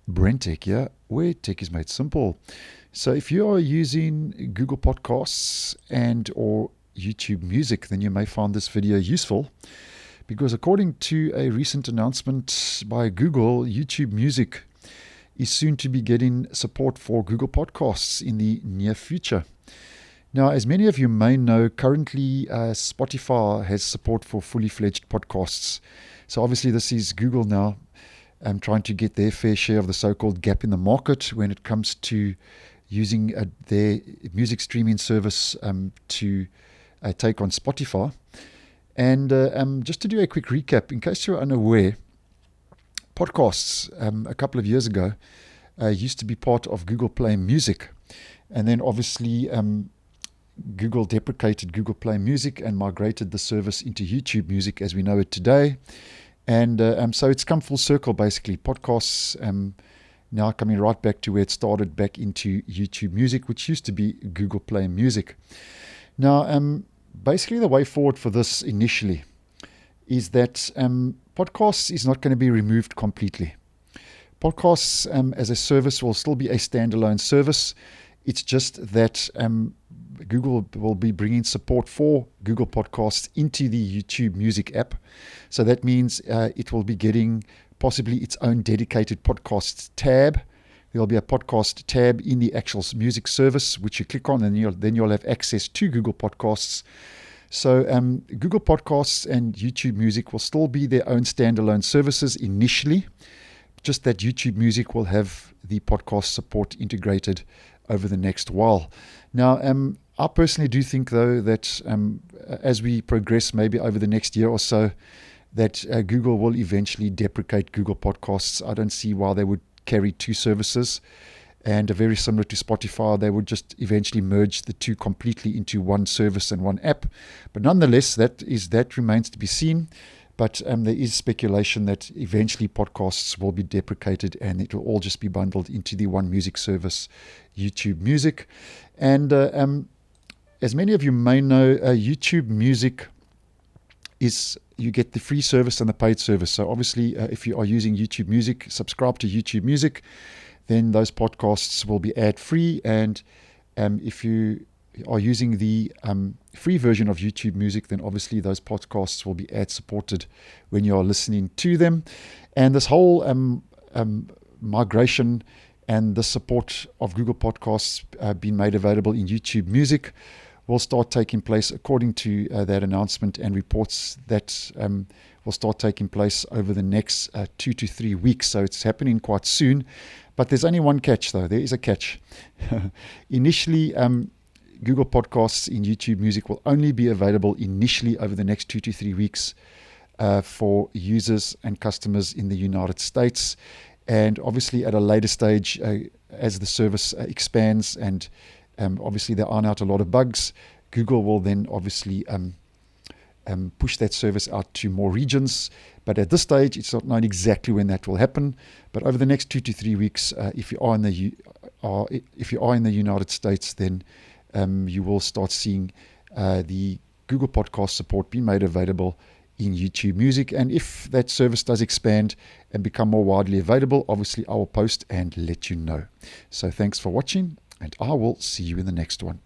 BrenTech here, where tech is made simple. So if you are using Google Podcasts and or YouTube Music, then you may find this video useful, because according to a recent announcement by Google, YouTube Music is soon to be getting support for Google Podcasts in the near future. Now, as many of you may know, currently Spotify has support for fully fledged podcasts. So obviously this is Google now trying to get their fair share of the so-called gap in the market when it comes to using their music streaming service to take on Spotify. And just to do a quick recap, in case you're unaware, podcasts a couple of years ago used to be part of Google Play Music. And then obviously Google deprecated Google Play Music and migrated the service into YouTube Music as we know it today. And so it's come full circle, basically. Podcasts now coming right back to where it started, back into YouTube Music, which used to be Google Play Music. Now, basically the way forward for this initially is that podcasts is not going to be removed completely. Podcasts as a service will still be a standalone service. It's just that Google will be bringing support for Google Podcasts into the YouTube Music app. So that means it will be getting possibly its own dedicated podcast tab. There'll be a podcast tab in the actual music service, which you click on, and then you'll have access to Google Podcasts. So Google Podcasts and YouTube Music will still be their own standalone services initially, just that YouTube Music will have the podcast support integrated over the next while. Now, I personally do think, though, that as we progress maybe over the next year or so, that Google will eventually deprecate Google Podcasts. I don't see why they would carry two services. And very similar to Spotify, they would just eventually merge the two completely into one service and one app. But nonetheless, that remains to be seen. But there is speculation that eventually podcasts will be deprecated and it will all just be bundled into the one music service, YouTube Music. And as many of you may know, YouTube Music is, you get the free service and the paid service. So obviously, if you are using YouTube Music, subscribe to YouTube Music, then those podcasts will be ad-free. And if you are using the free version of YouTube Music, then obviously those podcasts will be ad-supported when you are listening to them. And this whole migration and the support of Google Podcasts being made available in YouTube Music will start taking place according to that announcement, and reports that will start taking place over the next 2 to 3 weeks. So it's happening quite soon. But there's only one catch, though. There is a catch. Initially, Google Podcasts in YouTube Music will only be available initially over the next 2 to 3 weeks for users and customers in the United States. And obviously at a later stage, as the service expands and obviously there iron out a lot of bugs, Google will then obviously push that service out to more regions. But at this stage, it's not known exactly when that will happen. But over the next 2 to 3 weeks, if you are in the United States, then you will start seeing the Google Podcast support being made available in YouTube Music. And if that service does expand and become more widely available, obviously I will post and let you know. So thanks for watching, and I will see you in the next one.